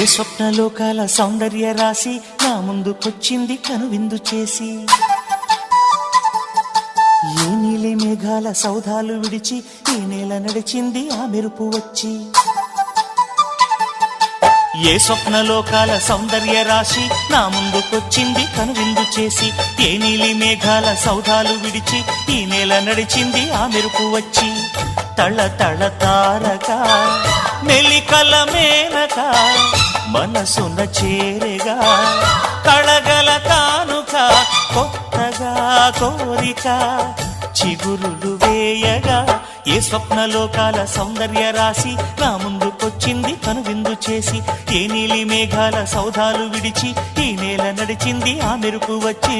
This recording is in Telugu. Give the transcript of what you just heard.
ఏ స్వప్నలోకాల సౌందర్య రాశి నా ముందుకొచ్చింది కనువిందు చేసి, ఏ నీలి మేఘాల సౌధాలు విడిచి ఈ నేల నడిచింది ఆ మెరుపు వచ్చి. ఏ స్వప్నలోకాల సౌందర్య రాశి నా ముందుకొచ్చింది కనువిందు చేసి, ఏ నీలి మేఘాల సౌధాలు విడిచి ఈ నేల నడిచింది ఆ మెరుపు వచ్చి. తళ తళ తారక మెలికల మేనక మనసున చేరగా, కళగల కానుక కొత్తగా కోరిక చిగురులు వేయగా. ఏ స్వప్నలోకాల సౌందర్య రాశి నా ముందుకొచ్చింది కనువిందు చేసి, ఏ నీలి మేఘాల సౌధాలు విడిచి ఈ నేల నడిచింది ఆ మెరుపు వచ్చి.